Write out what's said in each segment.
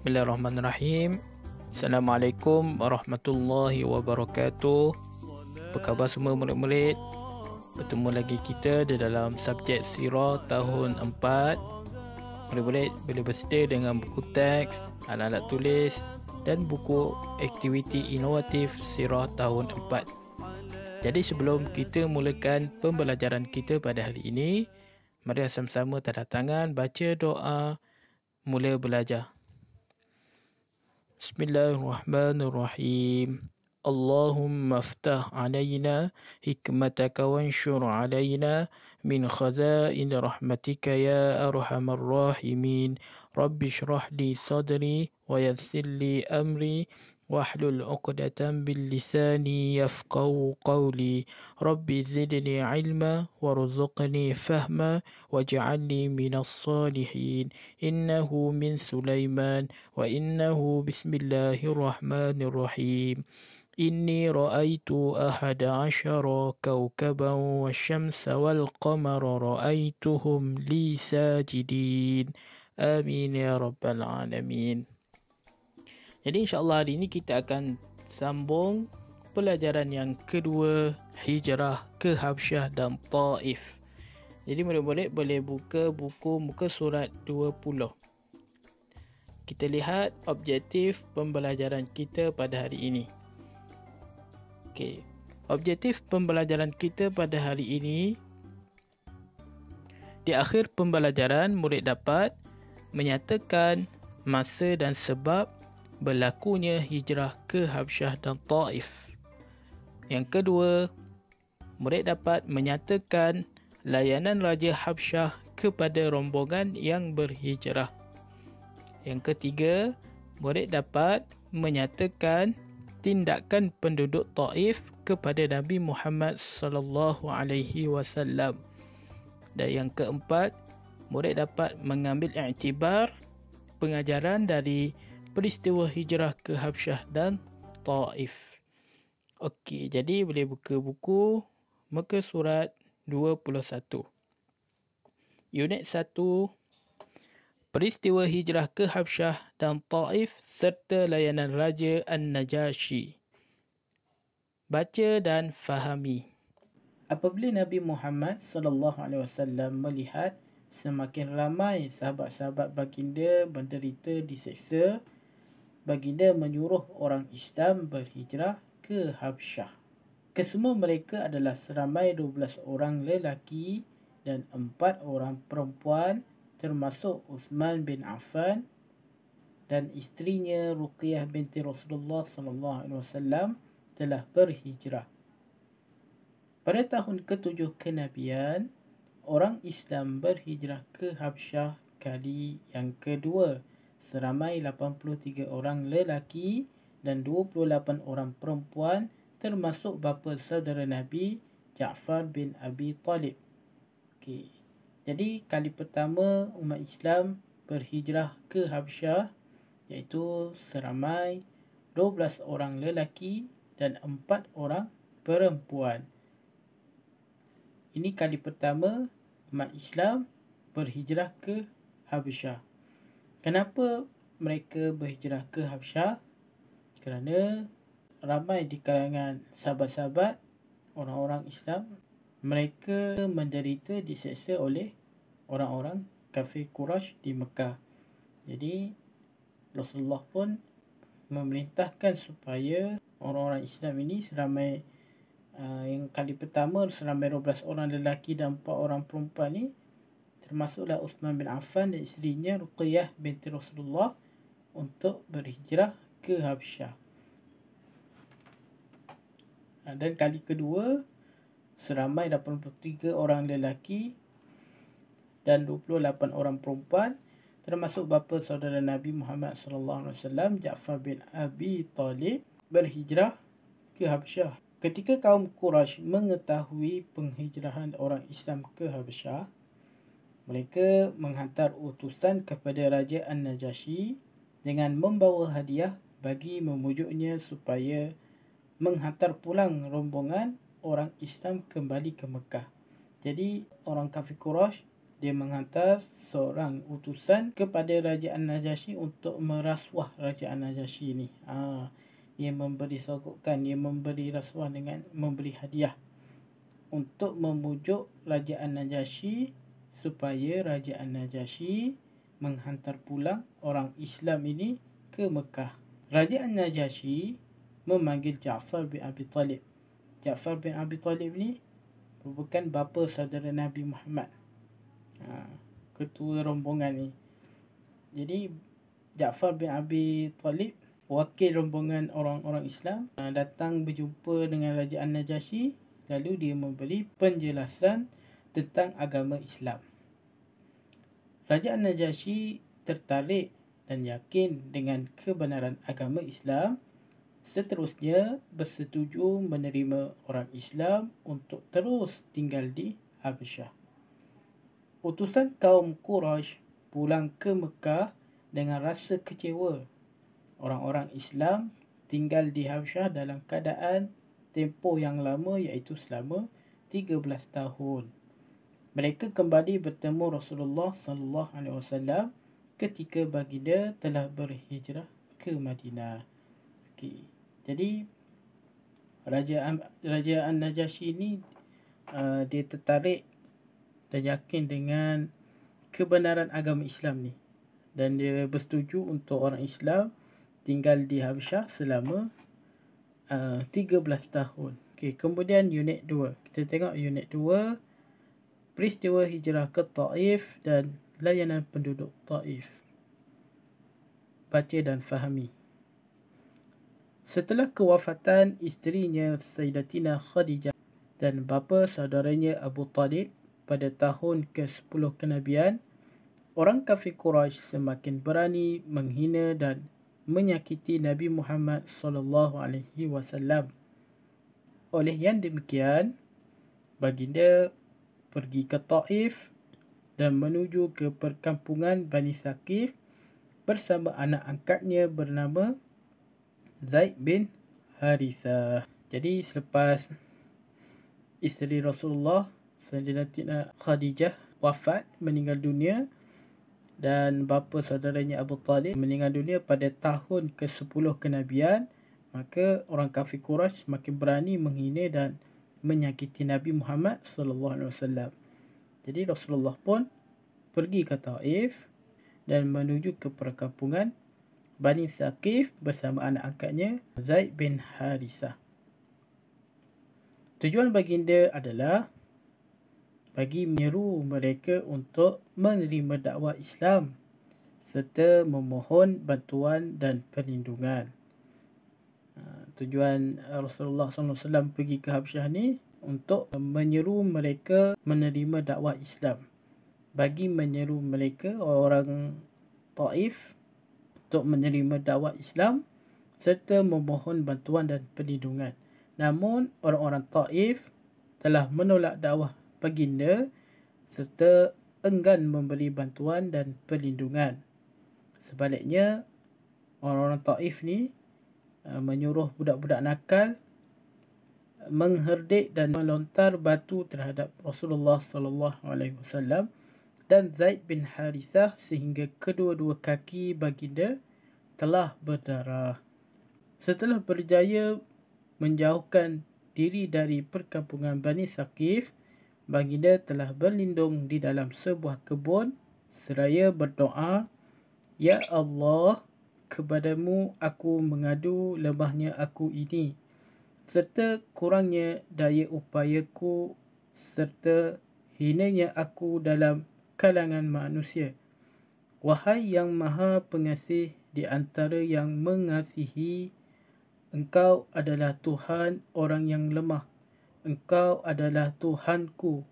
Bismillahirrahmanirrahim. Assalamualaikum warahmatullahi wabarakatuh. Apa khabar semua murid-murid? Bertemu lagi kita di dalam subjek Sirah tahun 4. Murid-murid boleh bersedia dengan buku teks, alat-alat tulis dan buku aktiviti inovatif Sirah tahun 4. Jadi sebelum kita mulakan pembelajaran kita pada hari ini, mari sama-sama tanda tangan, baca doa, mula belajar. Bismillahirrahmanirrahim. Allahumma aftah alayna hikmataka wanshur alayna min khazain rahmatika ya arhamar rahimin. Rabbi shrah li sadri wa yassir li amri wahlul 'uqdatam bil lisani yafqahu qawli. Rabbi zidni ilma warzuqni fahma waj'alni minas salihin. Innahu min Sulaiman wa innahu bismillahirrahmanirrahim. Inni ra'aitu ahada asyara kawkaban wasyamsa wal qamara ra'aituhum li sajidin. Amin ya rabbal alamin. Jadi insyaAllah hari ini kita akan sambung pelajaran yang kedua, hijrah ke Habsyah dan Taif. Jadi murid-murid boleh buka buku muka surat 20. Kita lihat objektif pembelajaran kita pada hari ini. Okey, objektif pembelajaran kita pada hari ini, di akhir pembelajaran murid dapat menyatakan masa dan sebab berlakunya hijrah ke Habsyah dan Taif. Yang kedua, murid dapat menyatakan layanan Raja Habsyah kepada rombongan yang berhijrah. Yang ketiga, murid dapat menyatakan tindakan penduduk Taif kepada Nabi Muhammad sallallahu alaihi wasallam. Dan yang keempat, murid dapat mengambil iktibar pengajaran dari peristiwa hijrah ke Habsyah dan Taif. Okey, jadi boleh buka buku muka surat 21. Unit 1, peristiwa hijrah ke Habsyah dan Taif serta layanan Raja An-Najasyi. Baca dan fahami. Apabila Nabi Muhammad sallallahu alaihi wasallam melihat semakin ramai sahabat-sahabat baginda menderita diseksa, baginda menyuruh orang Islam berhijrah ke Habsyah. Kesemua mereka adalah seramai 12 orang lelaki dan 4 orang perempuan, termasuk Uthman bin Affan dan isterinya Ruqayyah binti Rasulullah sallallahu alaihi wasallam telah berhijrah. Pada tahun ke-7 kenabian, orang Islam berhijrah ke Habsyah kali yang kedua, seramai 83 orang lelaki dan 28 orang perempuan, termasuk bapa saudara Nabi Ja'far bin Abi Talib. Okey. Jadi kali pertama umat Islam berhijrah ke Habsyah iaitu seramai 12 orang lelaki dan 4 orang perempuan. Ini kali pertama umat Islam berhijrah ke Habsyah. Kenapa mereka berhijrah ke Habsyah? Kerana ramai di kalangan sahabat-sahabat orang-orang Islam, mereka menderita diseksa oleh orang-orang kafir Quraisy di Mekah. Jadi Rasulullah pun memerintahkan supaya orang-orang Islam ini seramai yang kali pertama seramai 12 orang lelaki dan 4 orang perempuan ni, termasuklah Uthman bin Affan dan isterinya Ruqayyah binti Rasulullah, untuk berhijrah ke Habsyah. Dan kali kedua seramai 83 orang lelaki dan 28 orang perempuan, termasuk bapa saudara Nabi Muhammad sallallahu alaihi wasallam Ja'far bin Abi Talib, berhijrah ke Habsyah. Ketika kaum Quraisy mengetahui penghijrahan orang Islam ke Habsyah, mereka menghantar utusan kepada Raja An-Najasyi dengan membawa hadiah bagi memujuknya supaya menghantar pulang rombongan orang Islam kembali ke Mekah. Jadi orang kafir Quraisy Dia menghantar seorang utusan kepada Kerajaan Najasyi untuk merasuah Kerajaan Najasyi ni. Dia memberi sogokan, dia memberi rasuah dengan memberi hadiah untuk memujuk Kerajaan Najasyi supaya Kerajaan Najasyi menghantar pulang orang Islam ini ke Mekah. Kerajaan Najasyi memanggil Ja'far bin Abi Talib. Ja'far bin Abi Talib ni merupakan bapa saudara Nabi Muhammad. Ketua rombongan ni. Jadi Ja'far bin Abi Talib, wakil rombongan orang-orang Islam, datang berjumpa dengan Kerajaan Najasyi. Lalu dia memberi penjelasan tentang agama Islam. Kerajaan Najasyi tertarik dan yakin dengan kebenaran agama Islam. Seterusnya bersetuju menerima orang Islam untuk terus tinggal di Habasyah. Utusan kaum Quraisy pulang ke Mekah dengan rasa kecewa. Orang-orang Islam tinggal di Habasyah dalam keadaan tempoh yang lama, iaitu selama 13 tahun. Mereka kembali bertemu Rasulullah sallallahu alaihi wasallam ketika baginda telah berhijrah ke Madinah. Okey. Jadi Kerajaan Najasyi ini dia tertarik dan yakin dengan kebenaran agama Islam ni, dan dia bersetuju untuk orang Islam tinggal di Habasyah selama 13 tahun. Okey, kemudian unit 2. Kita tengok unit 2, peristiwa hijrah ke Taif dan layanan penduduk Taif. Baca dan fahami. Setelah kewafatan isterinya Sayyidatina Khadijah dan bapa saudaranya Abu Talib pada tahun ke-10 kenabian, orang kafir Quraisy semakin berani menghina dan menyakiti Nabi Muhammad sallallahu alaihi wasallam. Oleh yang demikian, baginda pergi ke Taif dan menuju ke perkampungan Bani Saqif bersama anak angkatnya bernama Zaid bin Harithah. Jadi selepas isteri Rasulullah Sayyidatina Khadijah wafat, meninggal dunia, dan bapa saudaranya Abu Talib meninggal dunia pada tahun ke-10 kenabian, maka orang kafir Quraisy makin berani menghina dan menyakiti Nabi Muhammad sallallahu alaihi wasallam. Jadi Rasulullah pun pergi ke Taif dan menuju ke perkampungan Bani Saqif bersama anak angkatnya Zaid bin Harithah. Tujuan baginda adalah bagi menyeru mereka untuk menerima dakwah Islam serta memohon bantuan dan perlindungan. Tujuan Rasulullah SAW pergi ke Habasyah ni untuk menyeru mereka menerima dakwah Islam, bagi menyeru mereka orang Taif untuk menerima dakwah Islam serta memohon bantuan dan perlindungan. Namun orang-orang Taif telah menolak dakwah baginda serta enggan memberi bantuan dan perlindungan. Sebaliknya, orang-orang Taif ni menyuruh budak-budak nakal mengherdik dan melontar batu terhadap Rasulullah sallallahu alaihi wasallam dan Zaid bin Harithah sehingga kedua-dua kaki baginda telah berdarah. Setelah berjaya menjauhkan diri dari perkampungan Bani Saqif, baginda telah berlindung di dalam sebuah kebun seraya berdoa, "Ya Allah, kepadamu aku mengadu lemahnya aku ini, serta kurangnya daya upayaku, serta hinanya aku dalam kalangan manusia. Wahai yang maha pengasih di antara yang mengasihi, Engkau adalah Tuhan orang yang lemah. Engkau adalah Tuhanku.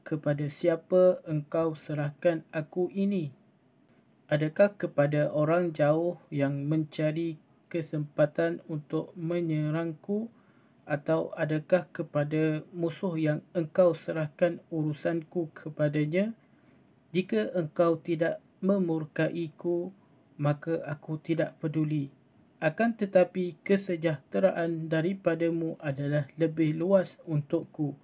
Kepada siapa Engkau serahkan aku ini? Adakah kepada orang jauh yang mencari kesempatan untuk menyerangku, atau adakah kepada musuh yang Engkau serahkan urusanku kepadanya? Jika Engkau tidak memurkaiku, maka aku tidak peduli. Akan tetapi kesejahteraan daripadamu adalah lebih luas untukku."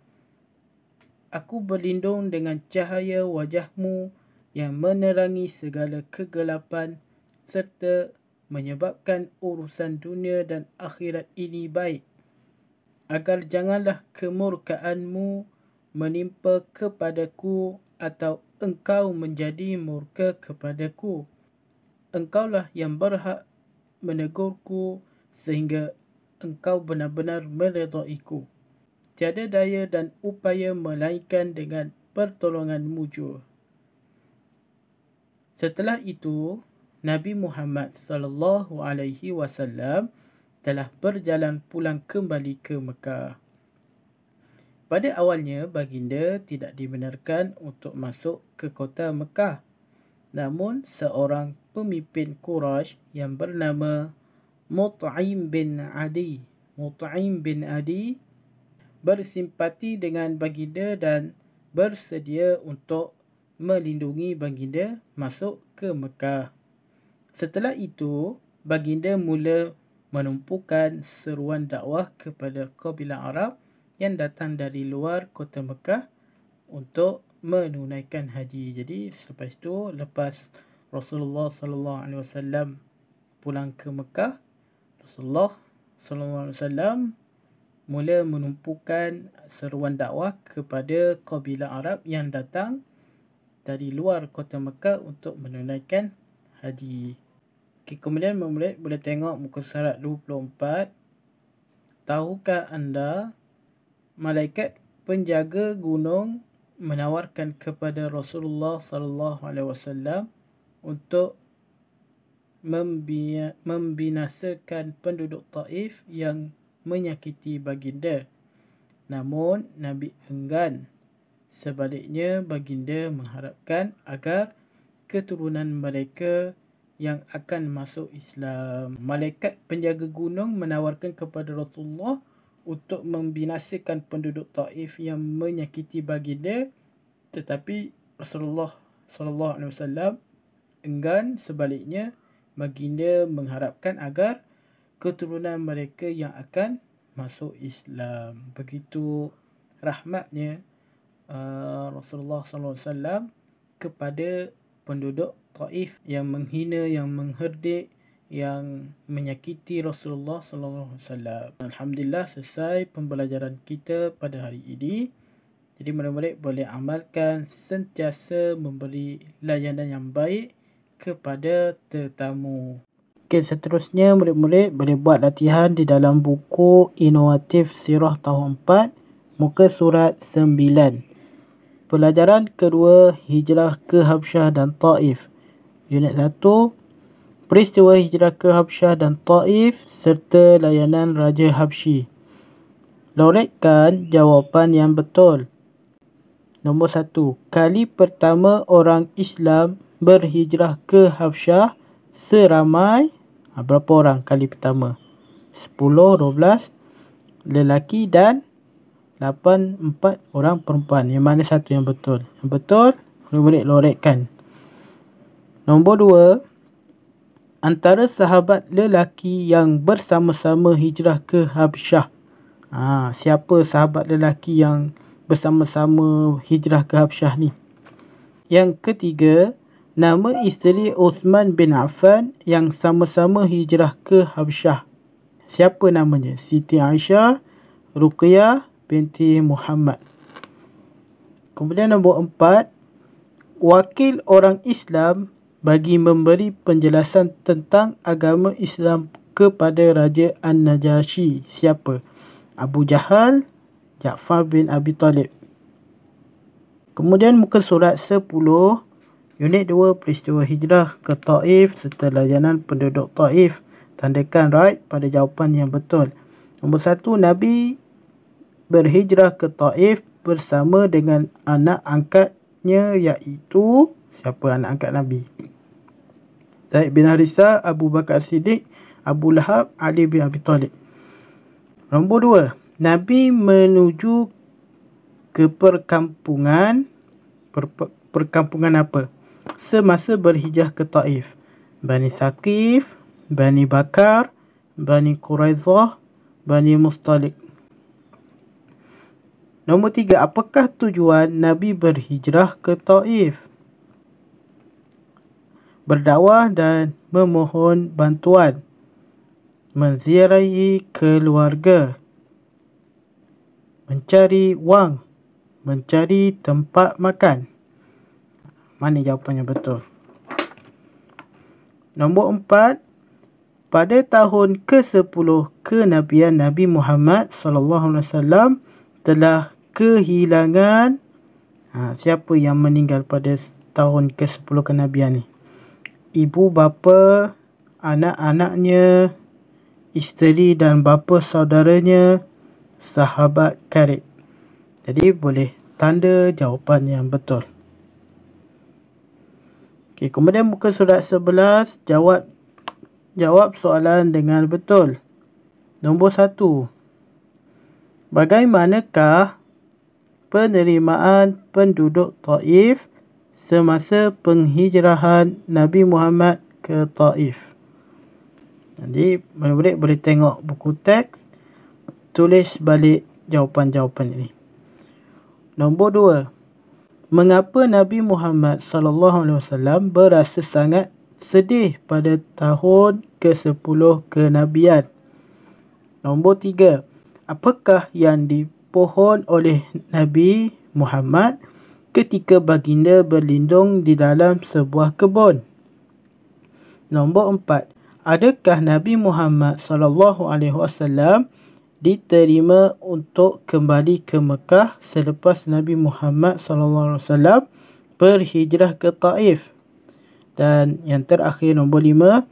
Aku berlindung dengan cahaya wajahmu yang menerangi segala kegelapan serta menyebabkan urusan dunia dan akhirat ini baik. Agar janganlah kemurkaanmu menimpa kepadaku atau engkau menjadi murka kepadaku. Engkaulah yang berhak menegurku sehingga engkau benar-benar meredaiku. Tiada daya dan upaya melainkan dengan pertolonganmu jua. Setelah itu, Nabi Muhammad SAW telah berjalan pulang kembali ke Mekah. Pada awalnya, baginda tidak dibenarkan untuk masuk ke kota Mekah. Namun, seorang pemimpin Quraisy yang bernama Mut'im bin Adi bersimpati dengan baginda dan bersedia untuk melindungi baginda masuk ke Mekah. Setelah itu, baginda mula menumpukan seruan dakwah kepada kabilah Arab yang datang dari luar kota Mekah untuk menunaikan haji. Jadi selepas itu, lepas Rasulullah SAW pulang ke Mekah, Rasulullah SAW mula menumpukan seruan dakwah kepada kabilah Arab yang datang dari luar kota Mekah untuk menunaikan haji. Okay, kemudian murid boleh tengok muka surat 24. Tahukah anda malaikat penjaga gunung menawarkan kepada Rasulullah SAW untuk membinasakan penduduk Taif yang menyakiti baginda. Namun Nabi enggan. Sebaliknya, baginda mengharapkan agar keturunan mereka yang akan masuk Islam. Malaikat penjaga gunung menawarkan kepada Rasulullah untuk membinasakan penduduk Taif yang menyakiti baginda, tetapi Rasulullah SAW enggan. Sebaliknya, baginda mengharapkan agar keturunan mereka yang akan masuk Islam. Begitu rahmatnya Rasulullah SAW kepada penduduk Taif yang menghina, yang mengherdik, yang menyakiti Rasulullah SAW. Alhamdulillah, selesai pembelajaran kita pada hari ini. Jadi murid-murid boleh amalkan sentiasa memberi layanan yang baik kepada tetamu. Okey, seterusnya murid-murid boleh buat latihan di dalam buku Inovatif Sirah tahun 4, muka surat 9. Pelajaran kedua, hijrah ke Habsyah dan Taif. Unit 1, peristiwa hijrah ke Habsyah dan Taif serta layanan Raja Habsyi. Loretkan jawapan yang betul. Nombor 1, kali pertama orang Islam berhijrah ke Habsyah seramai berapa orang kali pertama? 10, 12 lelaki dan 4 orang perempuan. Yang mana satu yang betul? Yang betul, murid-murid loretkan. Nombor 2, antara sahabat lelaki yang bersama-sama hijrah ke Habsyah. Siapa sahabat lelaki yang bersama-sama hijrah ke Habsyah ni? Yang ketiga, nama isteri Uthman bin Affan yang sama-sama hijrah ke Habsyah. Siapa namanya? Siti Aisyah, Ruqyah binti Muhammad. Kemudian nombor 4, wakil orang Islam bagi memberi penjelasan tentang agama Islam kepada Raja An-Najasyi. Siapa? Abu Jahal, Ja'far bin Abi Talib. Kemudian muka surat 10, unit 2, peristiwa hijrah ke Taif serta layanan penduduk Taif. Tandakan right pada jawapan yang betul. Nombor 1, Nabi berhijrah ke Taif bersama dengan anak angkatnya, iaitu siapa anak angkat Nabi? Zaid bin Harithah, Abu Bakar Siddiq, Abu Lahab, Ali bin Abi Talib. Nombor 2, Nabi menuju ke perkampungan apa? Semasa berhijrah ke Taif. Bani Saqif, Bani Bakar, Bani Quraizah, Bani Mustalik. Nombor 3, apakah tujuan Nabi berhijrah ke Taif? Berdakwah dan memohon bantuan, menziarahi keluarga, mencari wang, mencari tempat makan. Mana jawapan yang betul? Nombor 4, pada tahun ke-10 kenabian Nabi Muhammad SAW telah kehilangan siapa yang meninggal pada tahun ke-10 kenabian ni? Ibu bapa, anak-anaknya, isteri dan bapa saudaranya, sahabat karib. Jadi boleh tanda jawapan yang betul. Okey, kemudian muka surat 11, jawab soalan dengan betul. Nombor 1, bagaimanakah penerimaan penduduk Taif semasa penghijrahan Nabi Muhammad ke Taif? Jadi murid-murid boleh tengok buku teks, tulis balik jawapan-jawapan ini. Nombor 2, mengapa Nabi Muhammad SAW berasa sangat sedih pada tahun ke-10 kenabian? Nombor 3, apakah yang dipohon oleh Nabi Muhammad ketika baginda berlindung di dalam sebuah kebun? Nombor 4, adakah Nabi Muhammad SAW diterima untuk kembali ke Mekah selepas Nabi Muhammad SAW berhijrah ke Taif? Dan yang terakhir, nombor 5,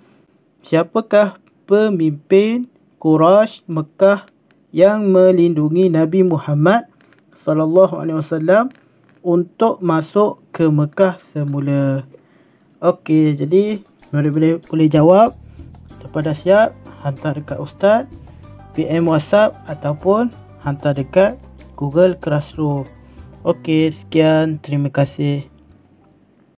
siapakah pemimpin Quraisy Mekah yang melindungi Nabi Muhammad SAW untuk masuk ke Mekah semula? Okey, jadi boleh jawab. Lepas dah siap, hantar dekat Ustaz, PM WhatsApp ataupun hantar dekat Google Classroom. Okey, sekian. Terima kasih.